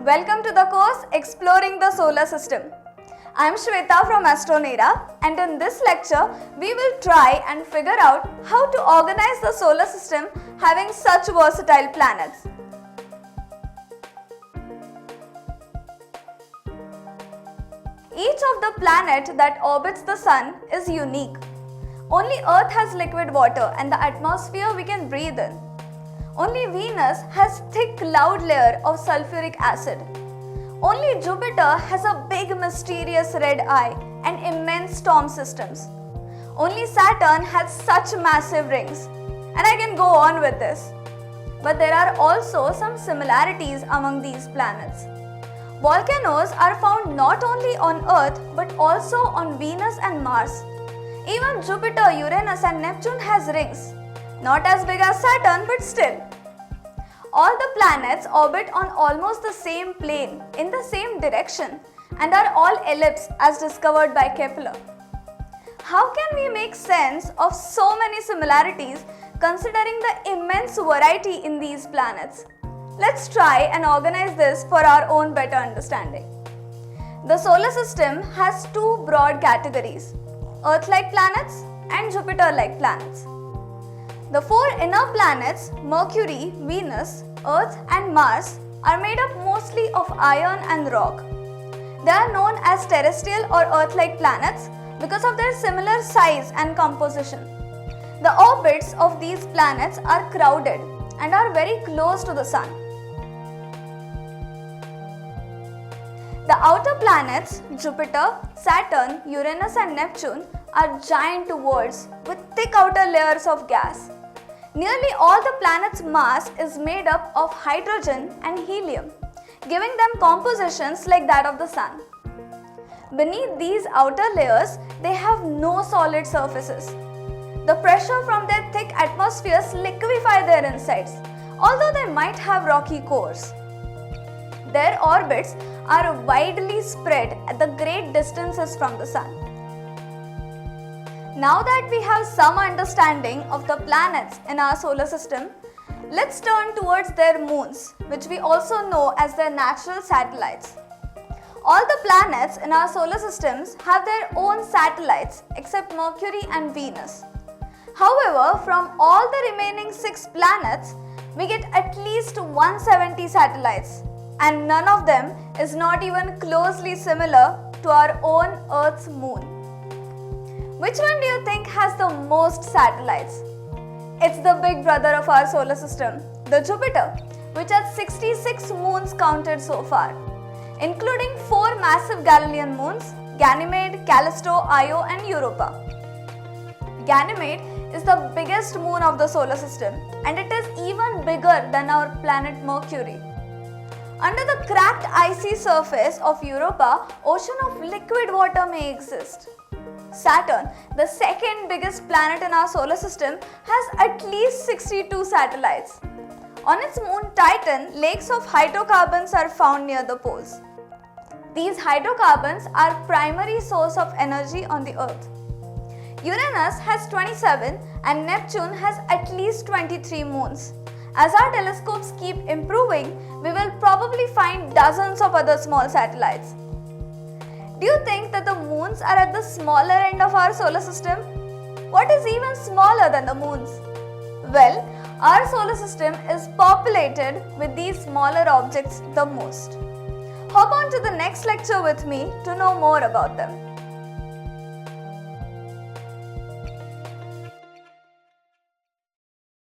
Welcome to the course Exploring the Solar System. I am Shweta from Astronera, and in this lecture we will try and figure out how to organize the solar system having such versatile planets. Each of the planets that orbits the Sun is unique. Only Earth has liquid water and the atmosphere we can breathe in. Only Venus has thick cloud layer of sulfuric acid. Only Jupiter has a big mysterious red eye and immense storm systems. Only Saturn has such massive rings. And I can go on with this. But there are also some similarities among these planets. Volcanoes are found not only on Earth but also on Venus and Mars. Even Jupiter, Uranus and Neptune has rings. Not as big as Saturn, but still. All the planets orbit on almost the same plane, in the same direction, and are all ellipses as discovered by Kepler. How can we make sense of so many similarities considering the immense variety in these planets? Let's try and organize this for our own better understanding. The solar system has two broad categories: Earth-like planets and Jupiter-like planets. The four inner planets, Mercury, Venus, Earth and Mars, are made up mostly of iron and rock. They are known as terrestrial or Earth-like planets because of their similar size and composition. The orbits of these planets are crowded and are very close to the Sun. The outer planets, Jupiter, Saturn, Uranus and Neptune, are giant worlds with thick outer layers of gas. Nearly all the planets' mass is made up of hydrogen and helium, giving them compositions like that of the Sun. Beneath these outer layers, they have no solid surfaces. The pressure from their thick atmospheres liquefy their insides, although they might have rocky cores. Their orbits are widely spread at the great distances from the Sun. Now that we have some understanding of the planets in our solar system, let's turn towards their moons, which we also know as their natural satellites. All the planets in our solar systems have their own satellites except Mercury and Venus. However, from all the remaining 6 planets, we get at least 170 satellites, and none of them is not even closely similar to our own Earth's moon. Which one do you think has the most satellites? It's the big brother of our solar system, the Jupiter, which has 66 moons counted so far, including 4 massive Galilean moons, Ganymede, Callisto, Io and Europa. Ganymede is the biggest moon of the solar system, and it is even bigger than our planet Mercury. Under the cracked icy surface of Europa, ocean of liquid water may exist. Saturn, the second biggest planet in our solar system, has at least 62 satellites. On its moon Titan, lakes of hydrocarbons are found near the poles. These hydrocarbons are primary source of energy on the Earth. Uranus has 27 and Neptune has at least 23 moons. As our telescopes keep improving, we will probably find dozens of other small satellites. Do you think that the moons are at the smaller end of our solar system? What is even smaller than the moons? Well, our solar system is populated with these smaller objects the most. Hop on to the next lecture with me to know more about them.